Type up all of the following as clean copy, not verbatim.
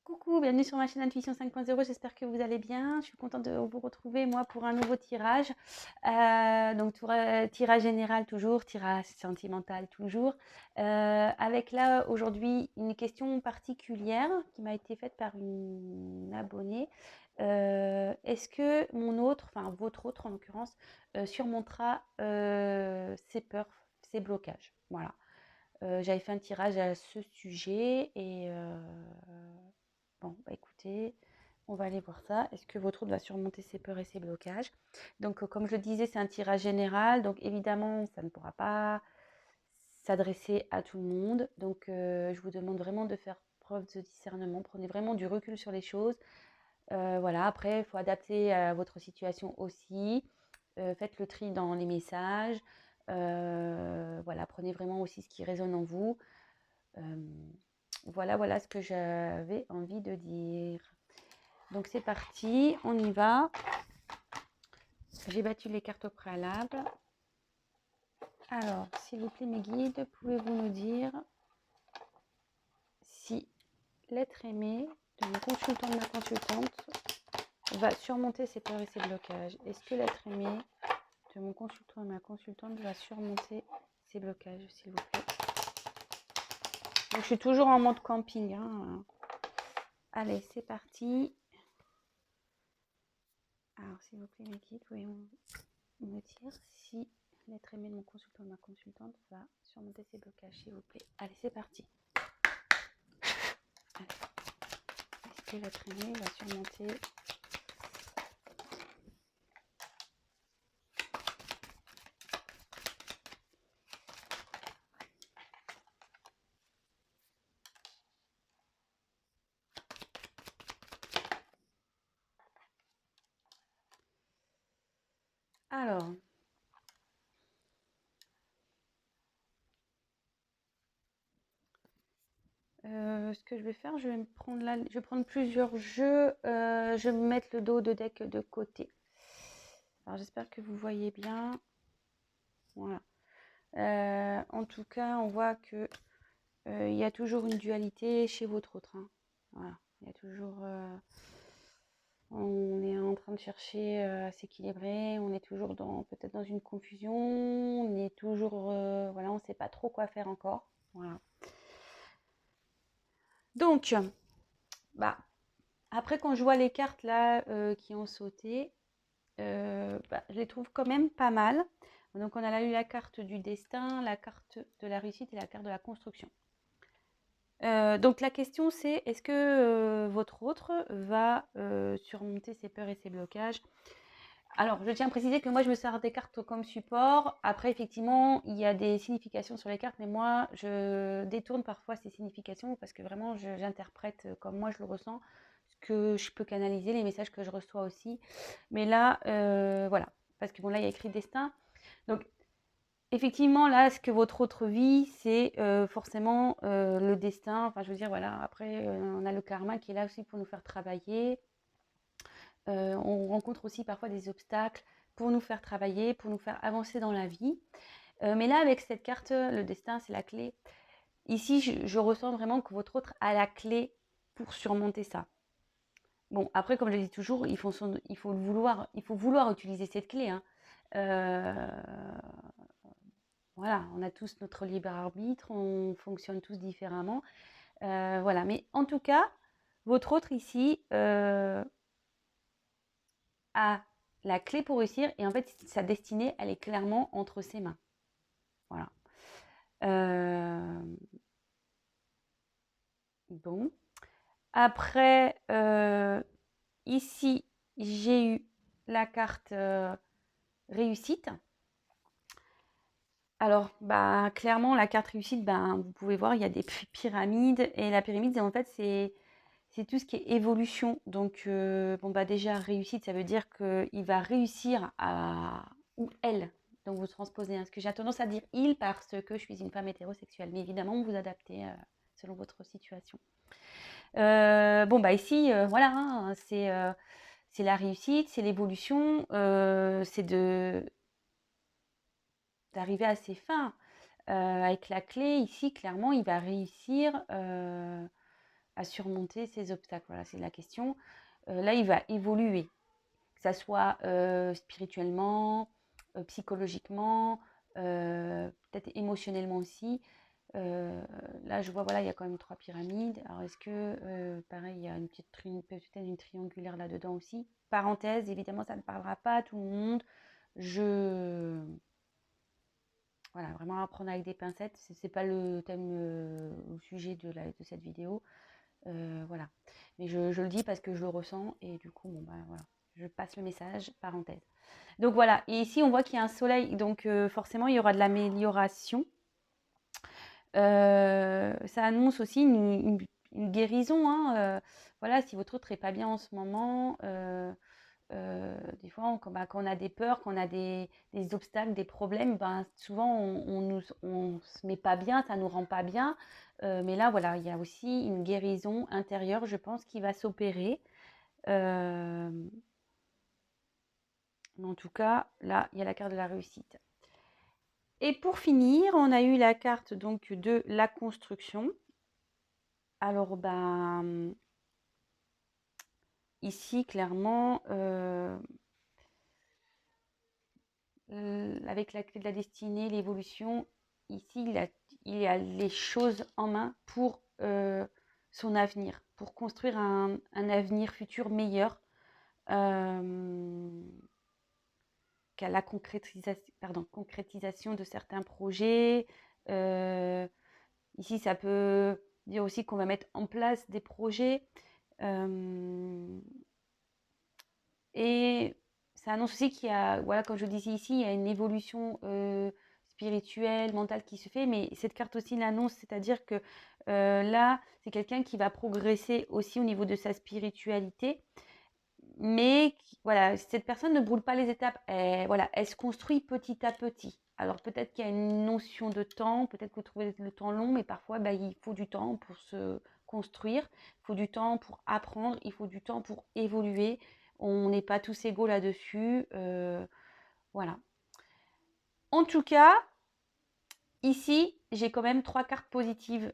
Coucou, bienvenue sur ma chaîne Intuition 5.0, j'espère que vous allez bien. Je suis contente de vous retrouver moi pour un nouveau tirage. Tirage général toujours, tirage sentimental toujours. Avec là aujourd'hui une question particulière qui m'a été faite par une abonnée. Est-ce que mon autre, enfin votre autre en l'occurrence, surmontera ses peurs, ses blocages? Voilà. J'avais fait un tirage à ce sujet et bon, bah écoutez, on va aller voir ça. Est-ce que votre autre va surmonter ses peurs et ses blocages? Donc, comme je le disais, c'est un tirage général. Donc, évidemment, ça ne pourra pas s'adresser à tout le monde. Donc, je vous demande vraiment de faire preuve de discernement. Prenez vraiment du recul sur les choses. Voilà, après, il faut adapter à votre situation aussi. Faites le tri dans les messages. Voilà, prenez vraiment aussi ce qui résonne en vous. Voilà ce que j'avais envie de dire. Donc c'est parti, on y va. J'ai battu les cartes au préalable. Alors, s'il vous plaît, mes guides, pouvez-vous nous dire si l'être aimé de mon consultant, de ma consultante, va surmonter ses peurs et ses blocages? Est-ce que l'être aimé de mon consultant et ma consultante va surmonter ses blocages, s'il vous plaît? Donc, je suis toujours en mode camping. Hein. Allez, c'est parti. Alors, s'il vous plaît, mes guides, pouvez-vous me dire si l'être aimé de mon consultant ou ma consultante va surmonter ses blocages, s'il vous plaît. Allez, c'est parti. Est-ce que l'être aimé va surmonter? Alors, ce que je vais faire, je vais me prendre là, je vais prendre plusieurs jeux. Je vais me mettre le dos de deck de côté. Alors, j'espère que vous voyez bien. Voilà. En tout cas, on voit que il y a toujours une dualité chez votre autre. Hein. Voilà. Il y a toujours. On est en train de chercher à s'équilibrer, on est toujours peut-être dans une confusion, on est toujours, voilà, on ne sait pas trop quoi faire encore. Voilà. Donc, bah, après quand je vois les cartes là qui ont sauté, je les trouve quand même pas mal. Donc on a eu la carte du destin, la carte de la réussite et la carte de la construction. Donc la question c'est, est-ce que votre autre va surmonter ses peurs et ses blocages? Alors, je tiens à préciser que moi, je me sers des cartes comme support. Après, effectivement, il y a des significations sur les cartes, mais moi, je détourne parfois ces significations parce que vraiment, j'interprète comme moi je le ressens, ce que je peux canaliser, les messages que je reçois aussi. Mais là, voilà, parce que bon, là, il y a écrit destin. Donc, effectivement, là, ce que votre autre vie, c'est forcément le destin. Enfin, je veux dire, voilà, après, on a le karma qui est là aussi pour nous faire travailler. On rencontre aussi parfois des obstacles pour nous faire travailler, pour nous faire avancer dans la vie. Mais là, avec cette carte, le destin, c'est la clé. Ici, je ressens vraiment que votre autre a la clé pour surmonter ça. Bon, après, comme je le dis toujours, il faut vouloir utiliser cette clé. Hein. Euh, voilà, on a tous notre libre arbitre, on fonctionne tous différemment. Voilà, mais en tout cas, votre autre ici, a la clé pour réussir et en fait sa destinée elle est clairement entre ses mains. Voilà. Bon. Après, ici j'ai eu la carte réussite. Alors, bah, clairement, la carte réussite, ben, vous pouvez voir, il y a des pyramides. Et la pyramide, en fait, c'est tout ce qui est évolution. Donc, bon, bah, déjà, réussite, ça veut dire qu'il va réussir à. Ou elle. Donc, vous transposez. Hein, ce que j'ai tendance à dire il parce que je suis une femme hétérosexuelle. Mais évidemment, vous vous adaptez selon votre situation. Bon, bah, ici, voilà, hein, c'est la réussite, c'est l'évolution, c'est d'arriver à ses fins. Avec la clé, ici, clairement, il va réussir à surmonter ces obstacles. Voilà, c'est la question. Là, il va évoluer, que ça soit spirituellement, psychologiquement, peut-être émotionnellement aussi. Là, je vois, voilà, il y a quand même 3 pyramides. Alors, est-ce que, pareil, il y a une petite peut-être une triangulaire là-dedans aussi. Parenthèse, évidemment, ça ne parlera pas à tout le monde. Voilà, vraiment apprendre avec des pincettes. Ce n'est pas le thème, le sujet de cette vidéo. Voilà. Mais je le dis parce que je le ressens et du coup, bon, bah, voilà. Je passe le message, parenthèse. Donc voilà, et ici on voit qu'il y a un soleil, donc forcément il y aura de l'amélioration. Ça annonce aussi une guérison, hein, voilà, si votre autre n'est pas bien en ce moment, des fois, quand on a des peurs, quand on a des obstacles, des problèmes, ben, souvent on se met pas bien, ça nous rend pas bien. Mais là, voilà, il y a aussi une guérison intérieure, je pense, qui va s'opérer. Mais en tout cas, là, il y a la carte de la réussite. Et pour finir, on a eu la carte donc de la construction. Alors, ben, ici, clairement, avec la clé de la destinée, l'évolution, ici, il y a les choses en main pour son avenir, pour construire un avenir futur meilleur. Qu'à la concrétisation de certains projets. Ici, ça peut dire aussi qu'on va mettre en place des projets. Et ça annonce aussi qu'il y a, voilà, comme je le disais ici, il y a une évolution spirituelle, mentale qui se fait. Mais cette carte aussi l'annonce, c'est-à-dire que là, c'est quelqu'un qui va progresser aussi au niveau de sa spiritualité. Mais voilà, cette personne ne brûle pas les étapes, voilà, elle se construit petit à petit. Alors peut-être qu'il y a une notion de temps, peut-être que vous trouvez le temps long, mais parfois bah, il faut du temps pour se construire, il faut du temps pour apprendre, il faut du temps pour évoluer. On n'est pas tous égaux là-dessus. Voilà. En tout cas, ici, j'ai quand même 3 cartes positives.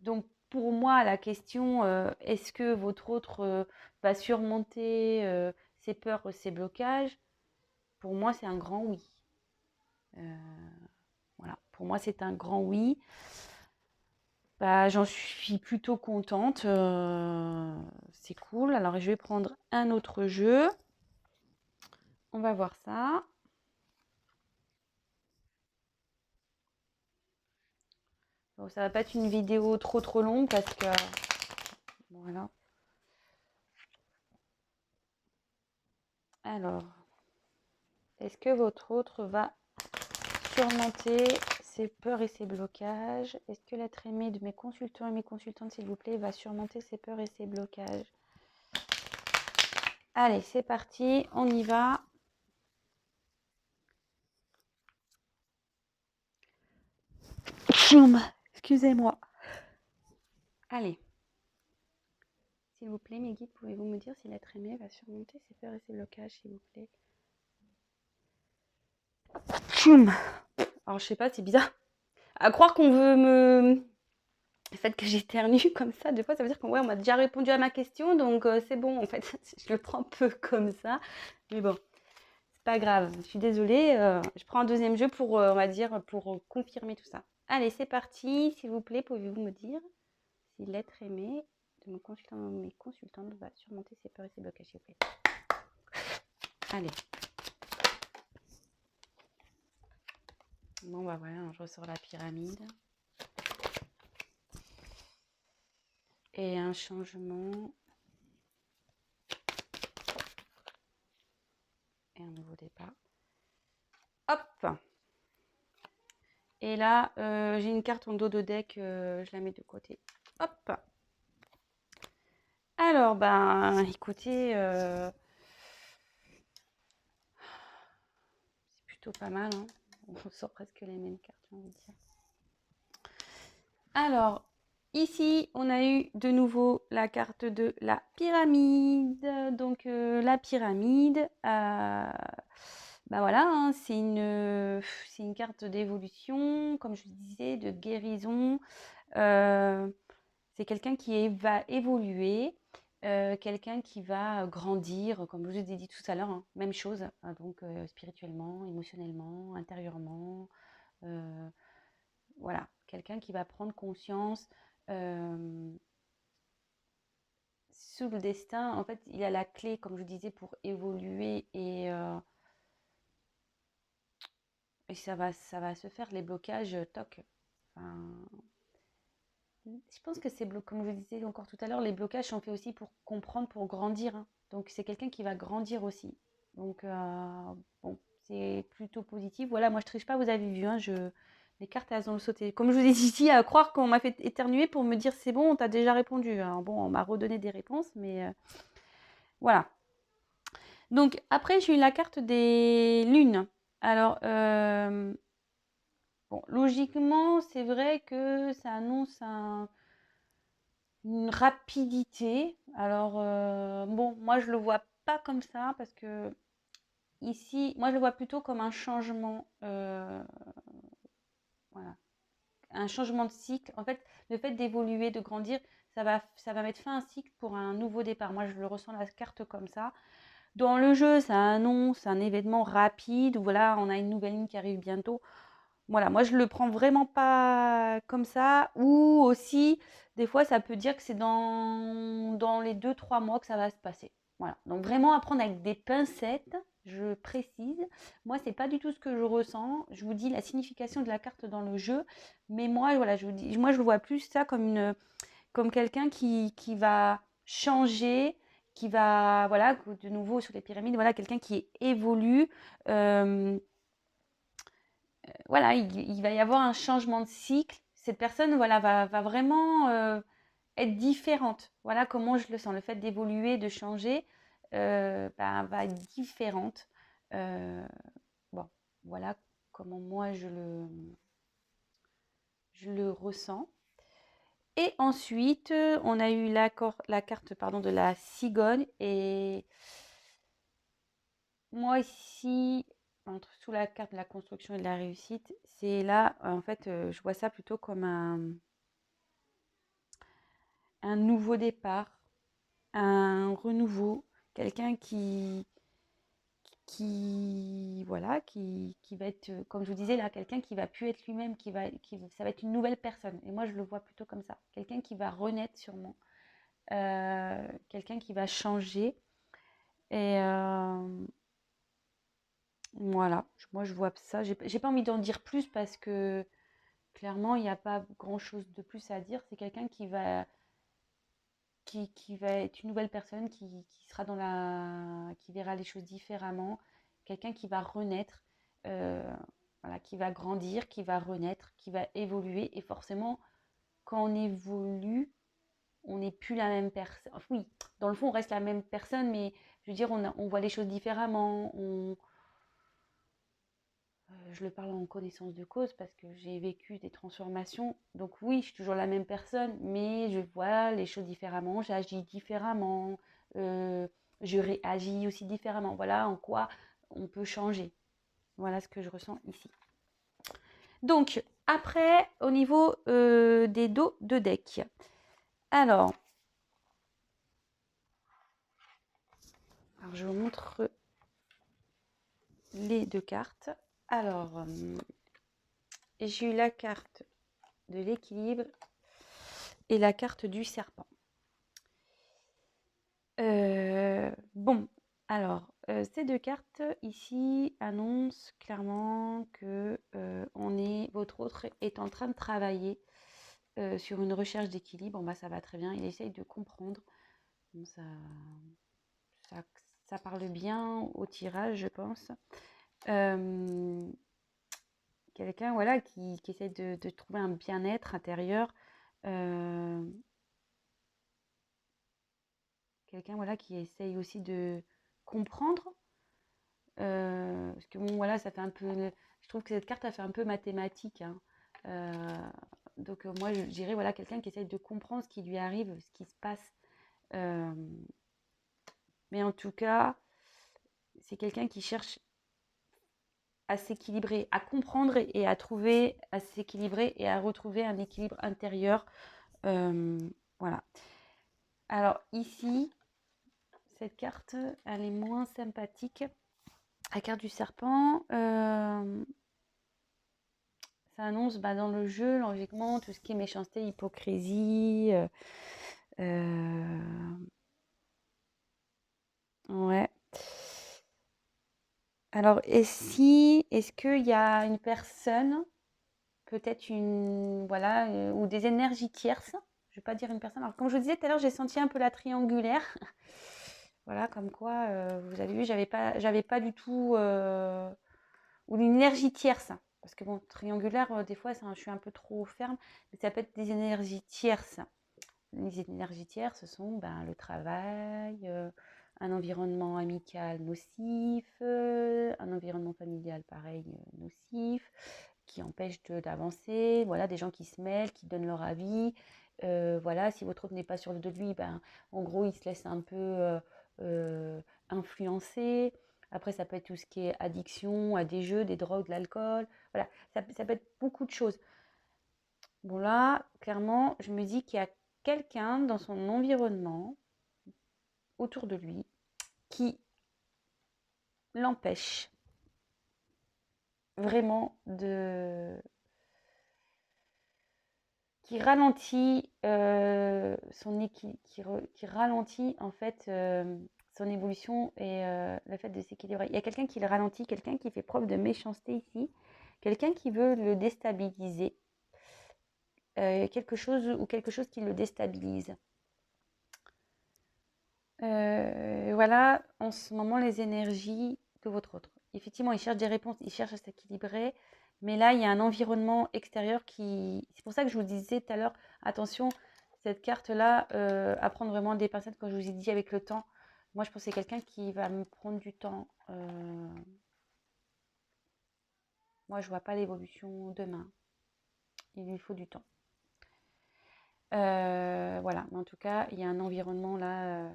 Donc, pour moi, la question, est-ce que votre autre va surmonter ses peurs, ses blocages? Pour moi, c'est un grand oui. Voilà, pour moi, c'est un grand oui. Bah, j'en suis plutôt contente. C'est cool. Alors, je vais prendre un autre jeu. On va voir ça. Bon, ça va pas être une vidéo trop longue parce que voilà. Alors, est-ce que votre autre va surmonter ses peurs et ses blocages? Est-ce que l'être aimé de mes consultants et mes consultantes, s'il vous plaît, va surmonter ses peurs et ses blocages? Allez, c'est parti, on y va. Excusez-moi. Allez. S'il vous plaît, mes guides, pouvez-vous me dire si l'être aimé va surmonter ses peurs et ses blocages, s'il vous plaît? Alors, je sais pas, c'est bizarre. À croire qu'on veut me... Le fait que j'éternue comme ça, des fois, ça veut dire qu'on on m'a déjà répondu à ma question, donc c'est bon, en fait. Je le prends un peu comme ça. Mais bon, c'est pas grave. Je suis désolée. Je prends un deuxième jeu pour, on va dire, pour confirmer tout ça. Allez, c'est parti. S'il vous plaît, pouvez-vous me dire si l'être aimé de mon consultant ou mes consultantes va surmonter ses peurs et ses blocages, s'il vous plaît. Allez. Bon, bah voilà, je ressors la pyramide. Et un changement. Et un nouveau départ. Hop! Et là, j'ai une carte en dos de deck, je la mets de côté. Hop! Alors, ben, écoutez, c'est plutôt pas mal, hein. On sort presque les mêmes cartes, j'ai envie de dire. Alors, ici, on a eu de nouveau la carte de la pyramide. Donc, la pyramide, bah voilà, hein, c'est une carte d'évolution, comme je disais, de guérison. C'est quelqu'un qui va évoluer, quelqu'un qui va grandir, comme je vous ai dit tout à l'heure, hein, même chose, hein, donc spirituellement, émotionnellement, intérieurement. Voilà, quelqu'un qui va prendre conscience. Sous le destin, en fait, il a la clé, comme je disais, pour évoluer et ça va se faire, les blocages, toc. Enfin, je pense que comme je vous disais encore tout à l'heure, les blocages sont faits aussi pour comprendre, pour grandir, hein. Donc, c'est quelqu'un qui va grandir aussi. Donc, bon, c'est plutôt positif. Voilà, moi, je triche pas, vous avez vu, hein, les cartes, elles ont sauté. Comme je vous ai dit ici, à croire qu'on m'a fait éternuer pour me dire c'est bon, on t'a déjà répondu. Alors, bon, on m'a redonné des réponses, mais voilà. Donc, après, j'ai eu la carte des lunes. Alors, bon, logiquement, c'est vrai que ça annonce une rapidité. Alors, bon, moi, je le vois pas comme ça parce que ici, moi, je le vois plutôt comme un changement. Voilà, un changement de cycle. En fait, le fait d'évoluer, de grandir, ça va mettre fin à un cycle pour un nouveau départ. Moi, je le ressens la carte comme ça. Dans le jeu, ça annonce un événement rapide où voilà, on a une nouvelle ligne qui arrive bientôt. Voilà, moi je le prends vraiment pas comme ça. Ou aussi, des fois, ça peut dire que c'est dans les 2 3 mois que ça va se passer. Voilà. Donc vraiment apprendre avec des pincettes, je précise. Moi, c'est pas du tout ce que je ressens. Je vous dis la signification de la carte dans le jeu. Mais moi, voilà, je vous dis, moi je le vois plus ça comme quelqu'un qui va changer, qui va, voilà, de nouveau sur les pyramides, voilà, quelqu'un qui évolue. Euh, voilà, il va y avoir un changement de cycle. Cette personne, voilà, va vraiment être différente. Voilà comment je le sens. Le fait d'évoluer, de changer, va être différente. Euh, bon, voilà comment moi je le ressens. Et ensuite, on a eu la carte pardon, de la cigogne. Et moi ici, sous la carte de la construction et de la réussite, c'est là, en fait, je vois ça plutôt comme un nouveau départ, un renouveau, quelqu'un voilà, qui va être, comme je vous disais là, quelqu'un qui va plus être lui-même, ça va être une nouvelle personne. Et moi, je le vois plutôt comme ça. Quelqu'un qui va renaître sûrement. Quelqu'un qui va changer. Et voilà, moi je vois ça. J'ai pas envie d'en dire plus parce que clairement, il n'y a pas grand-chose de plus à dire. C'est quelqu'un qui va être une nouvelle personne, qui sera qui verra les choses différemment. Quelqu'un qui va renaître, euh, voilà, qui va grandir, qui va renaître, qui va évoluer. Et forcément, quand on évolue, on n'est plus la même personne. Oui, dans le fond, on reste la même personne, mais je veux dire, on voit les choses différemment. Je le parle en connaissance de cause parce que j'ai vécu des transformations. Donc oui, je suis toujours la même personne, mais je vois les choses différemment, j'agis différemment, euh, je réagis aussi différemment. Voilà en quoi on peut changer. Voilà ce que je ressens ici. Donc, après, au niveau des dos de deck. Alors, je vous montre les deux cartes. Alors, j'ai eu la carte de l'équilibre et la carte du serpent. Bon, alors, ces deux cartes ici annoncent clairement que votre autre est en train de travailler sur une recherche d'équilibre. Bon, bah, ça va très bien. Il essaye de comprendre. Bon, ça, ça parle bien au tirage, je pense. Quelqu'un voilà, qui essaie de trouver un bien-être intérieur. Euh, Quelqu'un voilà, qui essaye aussi de comprendre. Parce que bon, voilà, ça fait un peu. Je trouve que cette carte a fait un peu mathématique, hein. Donc moi, je dirais voilà, quelqu'un qui essaye de comprendre ce qui lui arrive, ce qui se passe. Euh, mais en tout cas, c'est quelqu'un qui cherche à s'équilibrer, à comprendre et à trouver, à s'équilibrer et à retrouver un équilibre intérieur. Euh, Voilà. Alors ici, cette carte, elle est moins sympathique. La carte du serpent, ça annonce dans le jeu, logiquement, tout ce qui est méchanceté, hypocrisie. Ouais. Alors, est-ce qu'il y a une personne, peut-être voilà, ou des énergies tierces, je ne vais pas dire une personne. Alors, comme je vous disais tout à l'heure, j'ai senti un peu la triangulaire. Voilà, comme quoi, vous avez vu, j'avais pas du tout, ou une énergie tierce. Parce que bon, triangulaire, des fois, je suis un peu trop ferme, mais ça peut être des énergies tierces. Les énergies tierces, ce sont le travail, un environnement amical nocif, un environnement familial pareil nocif, qui empêche d'avancer. Voilà, des gens qui se mêlent, qui donnent leur avis. Voilà, si votre autre n'est pas sûr de lui, en gros, il se laisse un peu influencer. Après, ça peut être tout ce qui est addiction à des jeux, des drogues, de l'alcool. Voilà, ça peut être beaucoup de choses. Bon là, clairement, je me dis qu'il y a quelqu'un dans son environnement, autour de lui, qui l'empêche vraiment qui ralentit qui ralentit en fait son évolution et le fait de s'équilibrer. Il y a quelqu'un qui le ralentit, quelqu'un qui fait preuve de méchanceté ici, quelqu'un qui veut le déstabiliser, quelque chose qui le déstabilise. Voilà, en ce moment, les énergies de votre autre. Effectivement, il cherche des réponses, il cherche à s'équilibrer, mais là, il y a un environnement extérieur qui... C'est pour ça que je vous disais tout à l'heure, attention, cette carte-là, à prendre vraiment des pincettes, comme je vous ai dit, avec le temps. Moi, je pense que c'est quelqu'un qui va me prendre du temps. Moi, je vois pas l'évolution demain. Il lui faut du temps. Voilà, mais en tout cas, il y a un environnement là,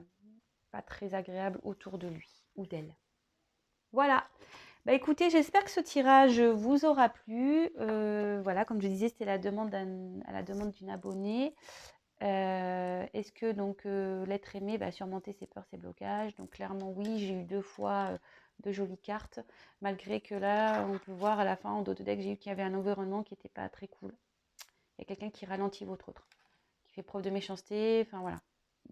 pas très agréable autour de lui ou d'elle. Voilà. Écoutez, j'espère que ce tirage vous aura plu. Voilà, comme je disais, c'était à la demande d'une abonnée. Est-ce que donc l'être aimé va surmonter ses peurs, ses blocages? Donc clairement oui, j'ai eu 2 fois de jolies cartes, malgré que là, on peut voir à la fin, en dos de deck, j'ai eu qu'il y avait un environnement qui n'était pas très cool. Il y a quelqu'un qui ralentit votre autre, qui fait preuve de méchanceté, enfin voilà.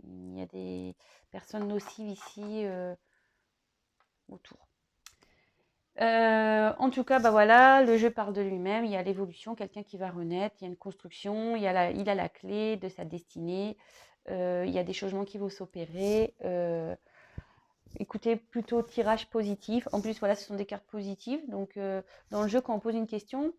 Il y a des personnes nocives ici autour. En tout cas, voilà, le jeu parle de lui-même, il y a l'évolution, quelqu'un qui va renaître, il y a une construction, il a la clé de sa destinée, il y a des changements qui vont s'opérer. Écoutez, plutôt tirage positif. En plus, voilà, ce sont des cartes positives. Donc, dans le jeu, quand on pose une question,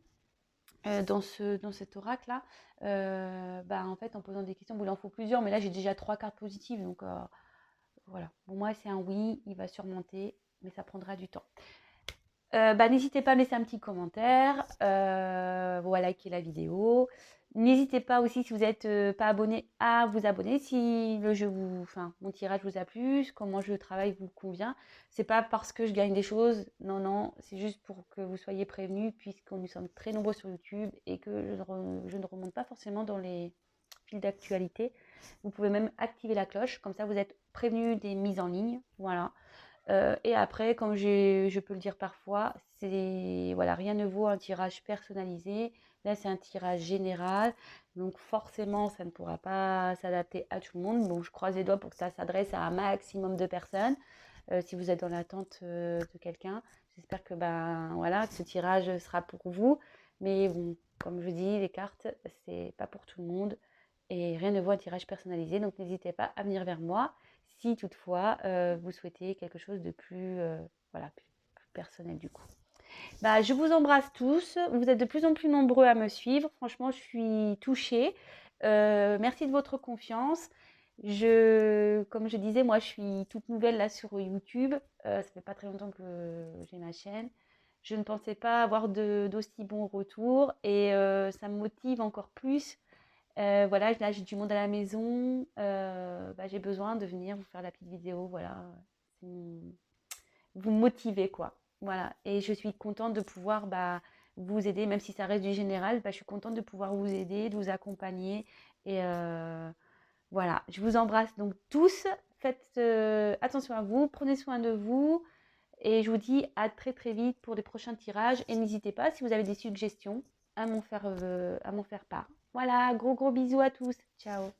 dans cet oracle-là, en fait, en posant des questions, il en faut plusieurs, mais là, j'ai déjà 3 cartes positives. Donc, voilà. Pour moi, c'est un oui, il va surmonter, mais ça prendra du temps. N'hésitez pas à laisser un petit commentaire, ou à liker la vidéo. N'hésitez pas aussi, si vous n'êtes pas abonné, à vous abonner si mon tirage vous a plu, comment je travaille vous convient. C'est pas parce que je gagne des choses, non, non, c'est juste pour que vous soyez prévenus, puisque nous sommes très nombreux sur YouTube et que je ne remonte pas forcément dans les fils d'actualité. Vous pouvez même activer la cloche, comme ça vous êtes prévenus des mises en ligne, voilà. Et après, comme je peux le dire parfois, voilà, rien ne vaut un tirage personnalisé. Là, c'est un tirage général, donc forcément, ça ne pourra pas s'adapter à tout le monde. Bon, je croise les doigts pour que ça s'adresse à un maximum de personnes. Si vous êtes dans l'attente de quelqu'un, j'espère que voilà, que ce tirage sera pour vous. Mais bon, comme je dis, les cartes, c'est pas pour tout le monde et rien ne vaut un tirage personnalisé. Donc n'hésitez pas à venir vers moi si toutefois vous souhaitez quelque chose de plus, voilà, plus personnel du coup. Je vous embrasse tous. Vous êtes de plus en plus nombreux à me suivre. Franchement, je suis touchée. Merci de votre confiance. Comme je disais, moi, je suis toute nouvelle là sur YouTube. Ça fait pas très longtemps que j'ai ma chaîne. Je ne pensais pas avoir d'aussi bons retours et ça me motive encore plus. Voilà, là j'ai du monde à la maison, j'ai besoin de venir vous faire la petite vidéo, voilà, vous motiver quoi. Voilà, et je suis contente de pouvoir vous aider, même si ça reste du général, je suis contente de pouvoir vous aider, de vous accompagner et Voilà, je vous embrasse donc tous. Faites attention à vous, prenez soin de vous. Et je vous dis à très très vite pour les prochains tirages. Et n'hésitez pas, si vous avez des suggestions, à m'en faire part. Voilà, gros bisous à tous. Ciao.